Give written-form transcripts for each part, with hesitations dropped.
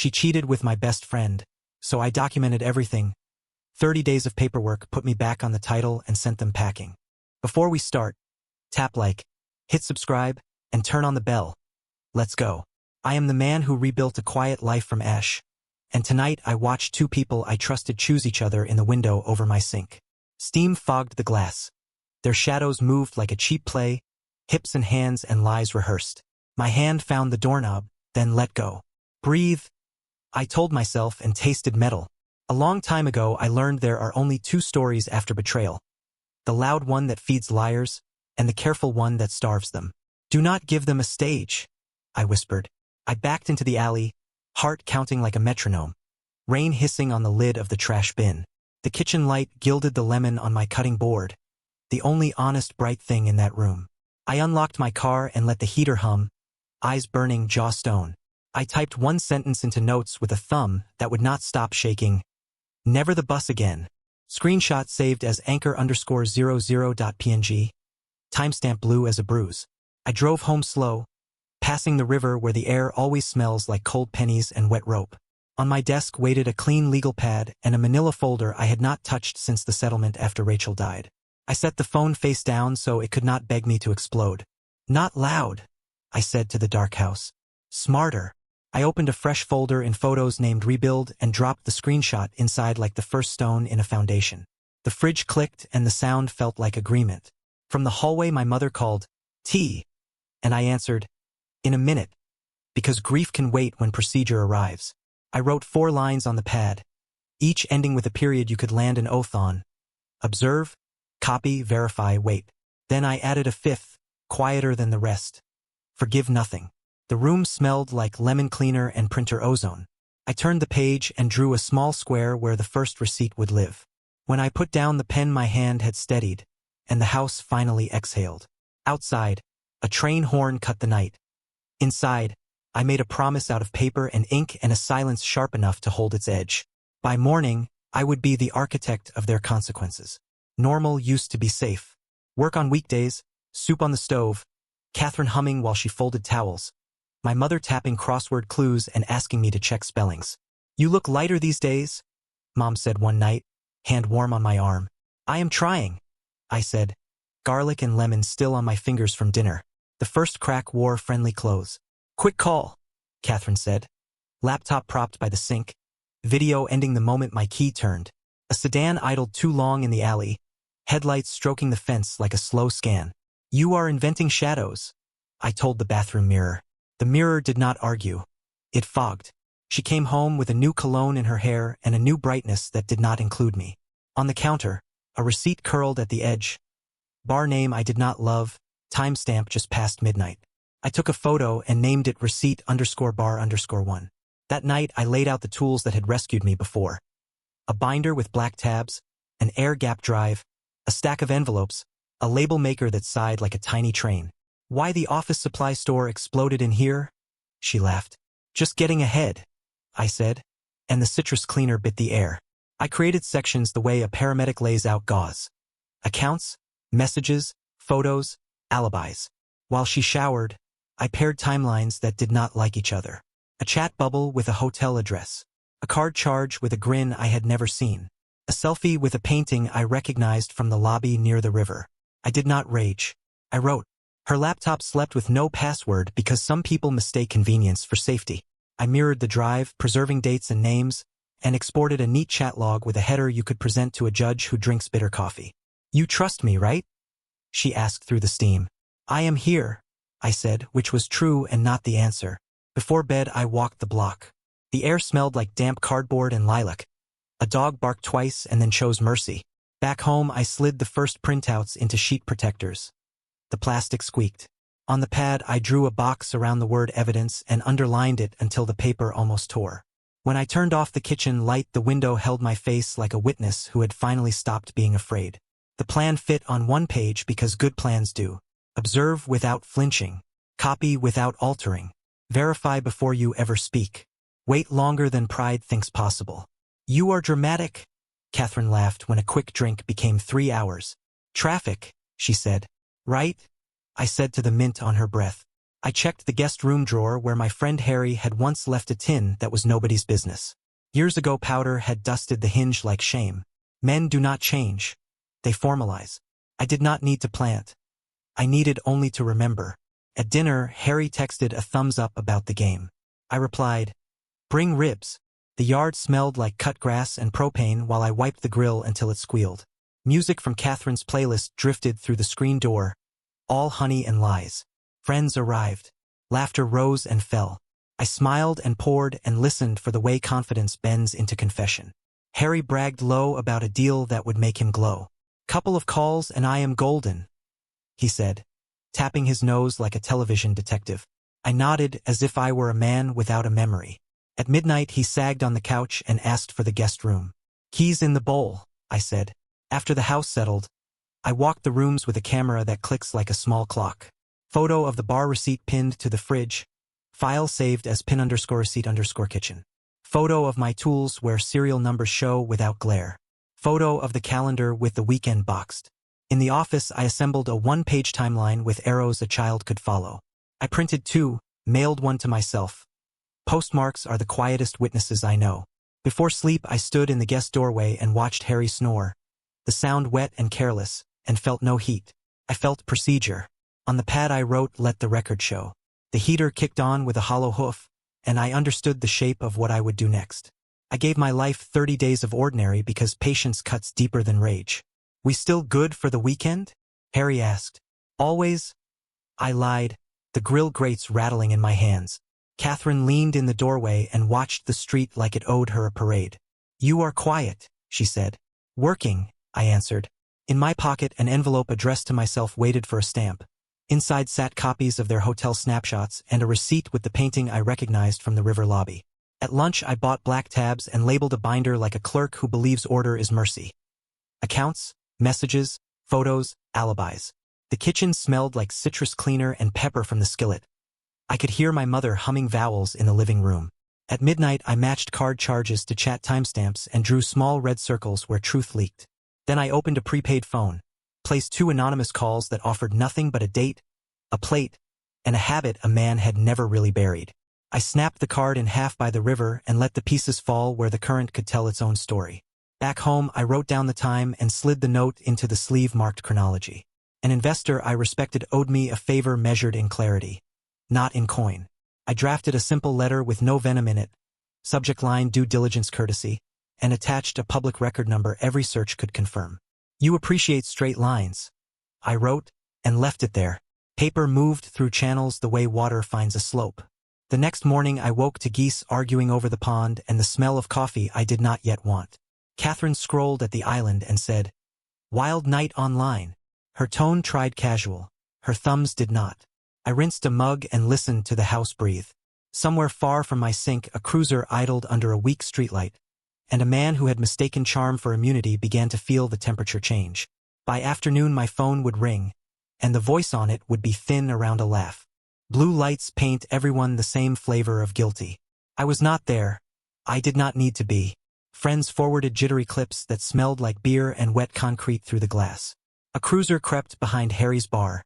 She cheated with my best friend, so I documented everything. 30 days of paperwork put me back on the title and sent them packing. Before we start, tap like, hit subscribe, and turn on the bell. Let's go. I am the man who rebuilt a quiet life from ash, and tonight I watched two people I trusted choose each other in the window over my sink. Steam fogged the glass. Their shadows moved like a cheap play, hips and hands and lies rehearsed. My hand found the doorknob, then let go. Breathe, I told myself, and tasted metal. A long time ago I learned there are only two stories after betrayal. The loud one that feeds liars, and the careful one that starves them. Do not give them a stage, I whispered. I backed into the alley, heart counting like a metronome. Rain hissing on the lid of the trash bin. The kitchen light gilded the lemon on my cutting board, the only honest bright thing in that room. I unlocked my car and let the heater hum, eyes burning, jaw stone. I typed one sentence into notes with a thumb that would not stop shaking. Never the bus again. Screenshot saved as anchor_00.png. Timestamp blue as a bruise. I drove home slow, passing the river where the air always smells like cold pennies and wet rope. On my desk waited a clean legal pad and a manila folder I had not touched since the settlement after Rachel died. I set the phone face down so it could not beg me to explode. Not loud, I said to the dark house. Smarter. I opened a fresh folder in photos named Rebuild and dropped the screenshot inside like the first stone in a foundation. The fridge clicked and the sound felt like agreement. From the hallway my mother called, "Tea," and I answered, "In a minute," because grief can wait when procedure arrives. I wrote 4 lines on the pad, each ending with a period you could land an oath on. Observe, copy, verify, wait. Then I added a 5th, quieter than the rest. Forgive nothing. The room smelled like lemon cleaner and printer ozone. I turned the page and drew a small square where the first receipt would live. When I put down the pen my hand had steadied, and the house finally exhaled. Outside, a train horn cut the night. Inside, I made a promise out of paper and ink and a silence sharp enough to hold its edge. By morning, I would be the architect of their consequences. Normal used to be safe. Work on weekdays, soup on the stove, Catherine humming while she folded towels, my mother tapping crossword clues and asking me to check spellings. You look lighter these days, Mom said one night, hand warm on my arm. I am trying, I said, garlic and lemon still on my fingers from dinner. The first crack wore friendly clothes. Quick call, Catherine said. Laptop propped by the sink, video ending the moment my key turned. A sedan idled too long in the alley, headlights stroking the fence like a slow scan. You are inventing shadows, I told the bathroom mirror. The mirror did not argue. It fogged. She came home with a new cologne in her hair and a new brightness that did not include me. On the counter, a receipt curled at the edge. Bar name I did not love, timestamp just past midnight. I took a photo and named it receipt_bar_1. That night I laid out the tools that had rescued me before. A binder with black tabs, an air gap drive, a stack of envelopes, a label maker that sighed like a tiny train. Why the office supply store exploded in here? She laughed. Just getting ahead, I said, and the citrus cleaner bit the air. I created sections the way a paramedic lays out gauze. Accounts, messages, photos, alibis. While she showered, I paired timelines that did not like each other. A chat bubble with a hotel address. A card charge with a grin I had never seen. A selfie with a painting I recognized from the lobby near the river. I did not rage. I wrote. Her laptop slept with no password because some people mistake convenience for safety. I mirrored the drive, preserving dates and names, and exported a neat chat log with a header you could present to a judge who drinks bitter coffee. You trust me, right? She asked through the steam. I am here, I said, which was true and not the answer. Before bed I walked the block. The air smelled like damp cardboard and lilac. A dog barked twice and then chose mercy. Back home I slid the first printouts into sheet protectors. The plastic squeaked. On the pad I drew a box around the word evidence and underlined it until the paper almost tore. When I turned off the kitchen light the window held my face like a witness who had finally stopped being afraid. The plan fit on one page because good plans do. Observe without flinching. Copy without altering. Verify before you ever speak. Wait longer than pride thinks possible. You are dramatic, Catherine laughed when a quick drink became 3 hours. Traffic, she said. Right? I said to the mint on her breath. I checked the guest room drawer where my friend Harry had once left a tin that was nobody's business. Years ago powder had dusted the hinge like shame. Men do not change. They formalize. I did not need to plant. I needed only to remember. At dinner, Harry texted a thumbs up about the game. I replied, "Bring ribs." The yard smelled like cut grass and propane while I wiped the grill until it squealed. Music from Catherine's playlist drifted through the screen door. All honey and lies. Friends arrived. Laughter rose and fell. I smiled and poured and listened for the way confidence bends into confession. Harry bragged low about a deal that would make him glow. "Couple of calls and I am golden," he said, tapping his nose like a television detective. I nodded as if I were a man without a memory. At midnight he sagged on the couch and asked for the guest room. "Keys in the bowl," I said. After the house settled, I walked the rooms with a camera that clicks like a small clock. Photo of the bar receipt pinned to the fridge. File saved as pin_receipt_kitchen. Photo of my tools where serial numbers show without glare. Photo of the calendar with the weekend boxed. In the office I assembled a one-page timeline with arrows a child could follow. I printed 2, mailed one to myself. Postmarks are the quietest witnesses I know. Before sleep I stood in the guest doorway and watched Harry snore. The sound wet and careless, and felt no heat. I felt procedure. On the pad I wrote, "Let the record show." The heater kicked on with a hollow hoof, and I understood the shape of what I would do next. I gave my life 30 days of ordinary because patience cuts deeper than rage. "We still good for the weekend?" Harry asked. "Always." I lied, the grill grates rattling in my hands. Catherine leaned in the doorway and watched the street like it owed her a parade. "You are quiet," she said. "Working," I answered. In my pocket, an envelope addressed to myself waited for a stamp. Inside sat copies of their hotel snapshots and a receipt with the painting I recognized from the river lobby. At lunch I bought black tabs and labeled a binder like a clerk who believes order is mercy. Accounts, messages, photos, alibis. The kitchen smelled like citrus cleaner and pepper from the skillet. I could hear my mother humming vowels in the living room. At midnight I matched card charges to chat timestamps and drew small red circles where truth leaked. Then I opened a prepaid phone, placed 2 anonymous calls that offered nothing but a date, a plate, and a habit a man had never really buried. I snapped the card in half by the river and let the pieces fall where the current could tell its own story. Back home I wrote down the time and slid the note into the sleeve marked chronology. An investor I respected owed me a favor measured in clarity, not in coin. I drafted a simple letter with no venom in it, subject line due diligence courtesy, and attached a public record number every search could confirm. "You appreciate straight lines," I wrote, and left it there. Paper moved through channels the way water finds a slope. The next morning I woke to geese arguing over the pond and the smell of coffee I did not yet want. Catherine scrolled at the island and said, "Wild night online." Her tone tried casual. Her thumbs did not. I rinsed a mug and listened to the house breathe. Somewhere far from my sink a cruiser idled under a weak streetlight, and a man who had mistaken charm for immunity began to feel the temperature change. By afternoon my phone would ring, and the voice on it would be thin around a laugh. Blue lights paint everyone the same flavor of guilty. I was not there. I did not need to be. Friends forwarded jittery clips that smelled like beer and wet concrete through the glass. A cruiser crept behind Harry's bar.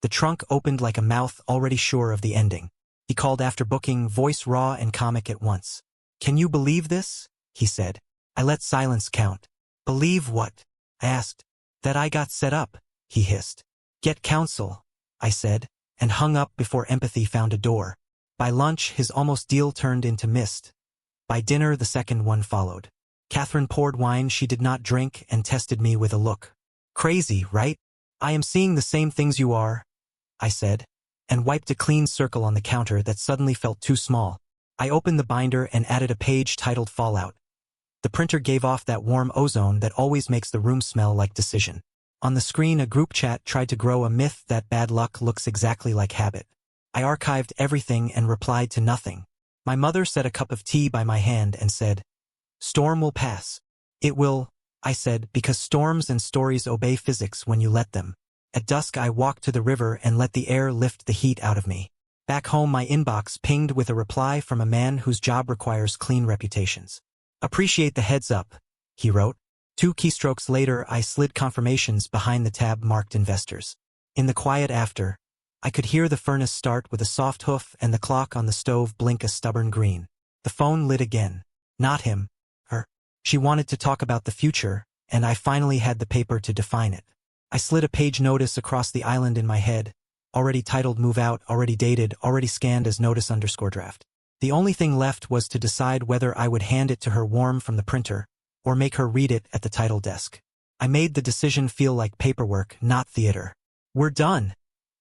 The trunk opened like a mouth already sure of the ending. He called after booking, voice raw and comic at once. "Can you believe this?" he said. I let silence count. "Believe what?" I asked. "That I got set up," he hissed. "Get counsel," I said, and hung up before empathy found a door. By lunch his almost deal turned into mist. By dinner the second one followed. Catherine poured wine she did not drink and tested me with a look. "Crazy, right? I am seeing the same things you are," I said, and wiped a clean circle on the counter that suddenly felt too small. I opened the binder and added a page titled Fallout. The printer gave off that warm ozone that always makes the room smell like decision. On the screen a group chat tried to grow a myth that bad luck looks exactly like habit. I archived everything and replied to nothing. My mother set a cup of tea by my hand and said, "Storm will pass." "It will," I said, "because storms and stories obey physics when you let them." At dusk I walked to the river and let the air lift the heat out of me. Back home my inbox pinged with a reply from a man whose job requires clean reputations. "Appreciate the heads up," he wrote. 2 keystrokes later I slid confirmations behind the tab marked investors. In the quiet after, I could hear the furnace start with a soft hoof and the clock on the stove blink a stubborn green. The phone lit again. Not him. Her. She wanted to talk about the future, and I finally had the paper to define it. I slid a page notice across the island in my head, already titled Move Out, already dated, already scanned as notice_draft. The only thing left was to decide whether I would hand it to her warm from the printer, or make her read it at the title desk. I made the decision feel like paperwork, not theater. We're done,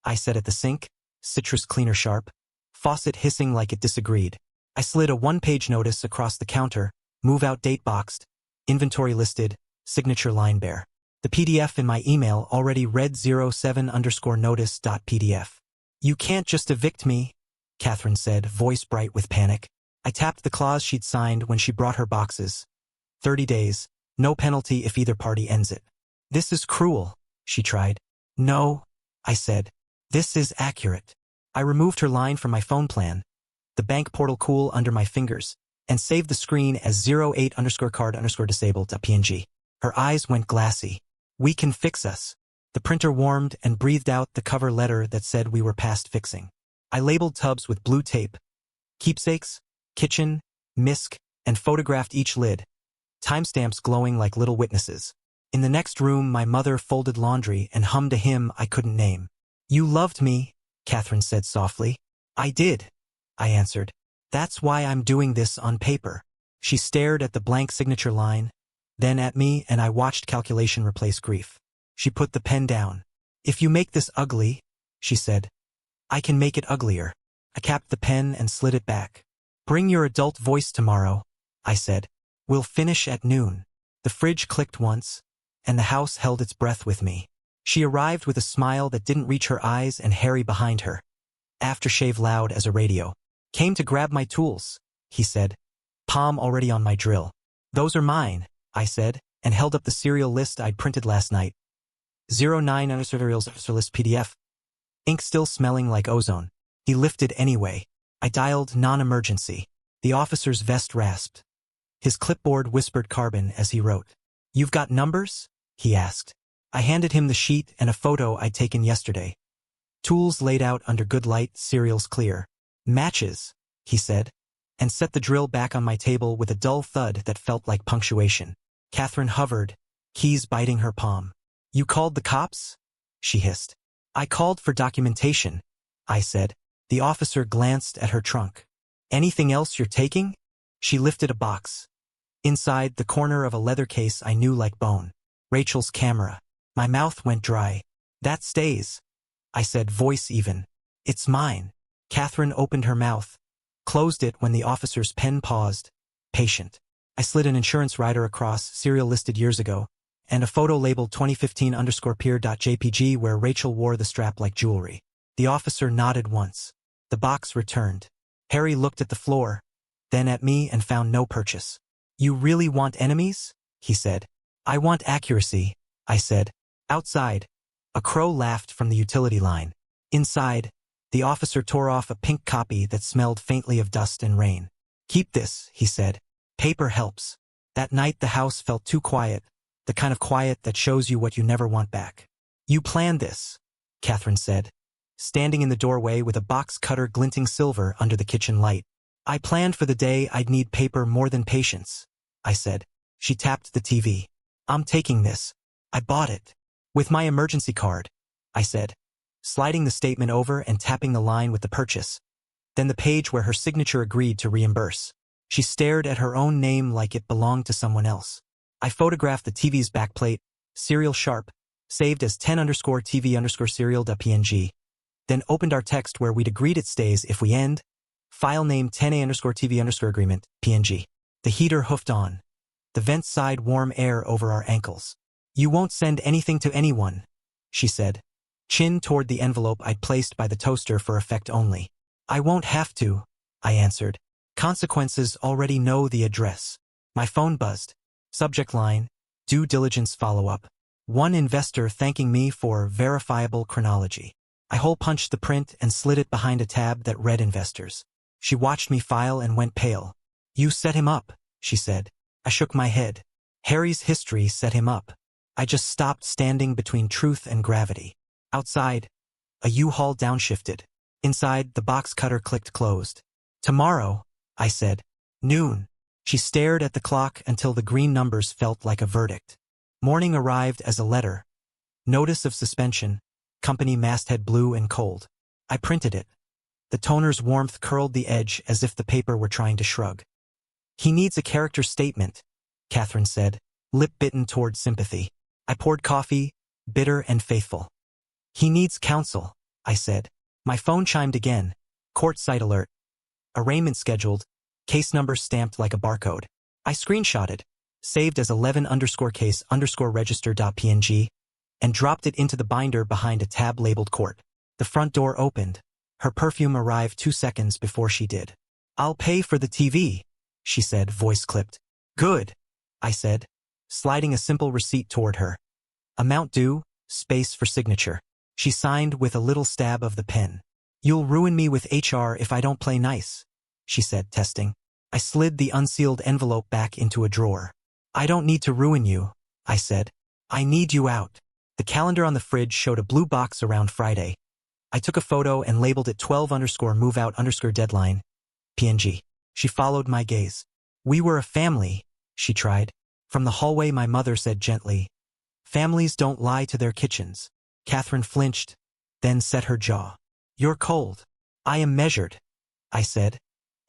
I said at the sink, citrus cleaner sharp, faucet hissing like it disagreed. I slid a one-page notice across the counter, move out date boxed, inventory listed, signature line bare. The PDF in my email already read 07_notice.pdf. You can't just evict me, Catherine said, voice bright with panic. I tapped the clause she'd signed when she brought her boxes. 30 days, no penalty if either party ends it. This is cruel, she tried. No, I said. This is accurate. I removed her line from my phone plan, the bank portal cool under my fingers, and saved the screen as 08_card_disabled.png. Her eyes went glassy. We can fix us. The printer warmed and breathed out the cover letter that said we were past fixing. I labeled tubs with blue tape, keepsakes, kitchen, misc, and photographed each lid, timestamps glowing like little witnesses. In the next room, my mother folded laundry and hummed a hymn I couldn't name. You loved me, Catherine said softly. I did, I answered. That's why I'm doing this on paper. She stared at the blank signature line, then at me, and I watched calculation replace grief. She put the pen down. If you make this ugly, she said, I can make it uglier. I capped the pen and slid it back. Bring your adult voice tomorrow, I said. We'll finish at noon. The fridge clicked once, and the house held its breath with me. She arrived with a smile that didn't reach her eyes and Harry behind her. Aftershave loud as a radio. Came to grab my tools, he said. Palm already on my drill. Those are mine, I said, and held up the serial list I'd printed last night. 09 serials list PDF. Ink still smelling like ozone. He lifted anyway. I dialed non-emergency. The officer's vest rasped. His clipboard whispered carbon as he wrote. You've got numbers? He asked. I handed him the sheet and a photo I'd taken yesterday. Tools laid out under good light, serials clear. Matches, he said, and set the drill back on my table with a dull thud that felt like punctuation. Catherine hovered, keys biting her palm. You called the cops? She hissed. I called for documentation, I said. The officer glanced at her trunk. Anything else you're taking? She lifted a box. Inside, the corner of a leather case I knew like bone. Rachel's camera. My mouth went dry. That stays, I said, voice even. It's mine. Catherine opened her mouth, closed it when the officer's pen paused. Patient. I slid an insurance rider across, serial listed years ago, and a photo labeled 2015_peer.jpg where Rachel wore the strap like jewelry. The officer nodded once. The box returned. Harry looked at the floor, then at me and found no purchase. You really want enemies? He said. I want accuracy, I said. Outside, a crow laughed from the utility line. Inside, the officer tore off a pink copy that smelled faintly of dust and rain. Keep this, he said. Paper helps. That night the house felt too quiet, the kind of quiet that shows you what you never want back. You planned this, Catherine said, standing in the doorway with a box cutter glinting silver under the kitchen light. I planned for the day I'd need paper more than patience, I said. She tapped the TV. I'm taking this. I bought it. With my emergency card, I said, sliding the statement over and tapping the line with the purchase. Then the page where her signature agreed to reimburse. She stared at her own name like it belonged to someone else. I photographed the TV's backplate, serial sharp, saved as 10_TV_serial.png, then opened our text where we'd agreed it stays if we end, file name 10A_TV_agreement, PNG. The heater hoofed on. The vents sighed warm air over our ankles. You won't send anything to anyone, she said, chin toward the envelope I'd placed by the toaster for effect only. I won't have to, I answered. Consequences already know the address. My phone buzzed. Subject line, due diligence follow-up. One investor thanking me for verifiable chronology. I hole-punched the print and slid it behind a tab that read investors. She watched me file and went pale. You set him up, she said. I shook my head. Harry's history set him up. I just stopped standing between truth and gravity. Outside, A U-Haul downshifted. Inside, the box cutter clicked closed. Tomorrow, I said. Noon. She stared at the clock until the green numbers felt like a verdict. Morning arrived as a letter. Notice of suspension. Company masthead blue and cold. I printed it. The toner's warmth curled the edge as if the paper were trying to shrug. He needs a character statement, Catherine said, lip bitten toward sympathy. I poured coffee, bitter and faithful. He needs counsel, I said. My phone chimed again. Court site alert. Arraignment scheduled. Case number stamped like a barcode. I screenshotted, saved as 11_case_register.png, and dropped it into the binder behind a tab labeled court. The front door opened. Her perfume arrived 2 seconds before she did. I'll pay for the TV, she said, voice clipped. Good, I said, sliding a simple receipt toward her. Amount due, space for signature. She signed with a little stab of the pen. You'll ruin me with HR if I don't play nice, she said, testing. I slid the unsealed envelope back into a drawer. I don't need to ruin you, I said. I need you out. The calendar on the fridge showed a blue box around Friday. I took a photo and labeled it 12_move-out_deadline, PNG. She followed my gaze. We were a family, she tried. From the hallway my mother said gently, families don't lie to their kitchens. Catherine flinched, then set her jaw. You're cold. I am measured, I said,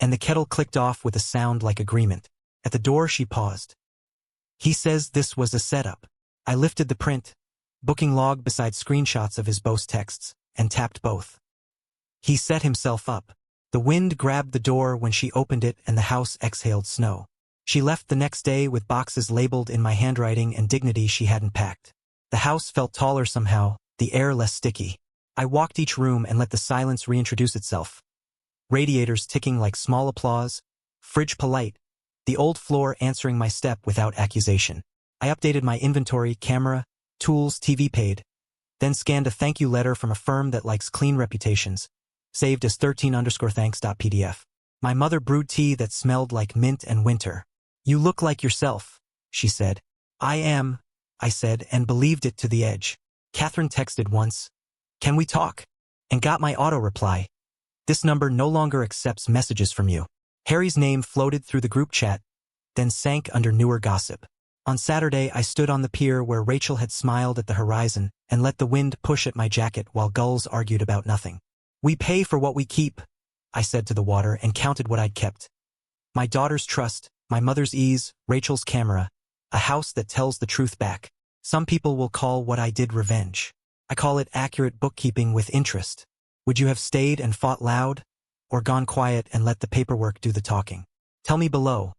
and the kettle clicked off with a sound like agreement. At the door she paused. He says this was a setup. I lifted the print, booking log beside screenshots of his boast texts, and tapped both. He set himself up. The wind grabbed the door when she opened it and the house exhaled snow. She left the next day with boxes labeled in my handwriting and dignity she hadn't packed. The house felt taller somehow, the air less sticky. I walked each room and let the silence reintroduce itself. Radiators ticking like small applause, fridge polite, the old floor answering my step without accusation. I updated my inventory, camera, tools, TV paid, then scanned a thank you letter from a firm that likes clean reputations, saved as 13_thanks.pdf. My mother brewed tea that smelled like mint and winter. You look like yourself, she said. I am, I said, and believed it to the edge. Catherine texted once, can we talk? And got my auto reply. This number no longer accepts messages from you. Harry's name floated through the group chat, then sank under newer gossip. On Saturday, I stood on the pier where Rachel had smiled at the horizon and let the wind push at my jacket while gulls argued about nothing. We pay for what we keep, I said to the water and counted what I'd kept. My daughter's trust, my mother's ease, Rachel's camera, a house that tells the truth back. Some people will call what I did revenge. I call it accurate bookkeeping with interest. Would you have stayed and fought loud, or gone quiet and let the paperwork do the talking? Tell me below.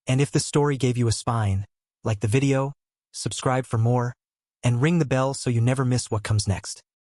And if the story gave you a spine, like the video, subscribe for more, and ring the bell so you never miss what comes next.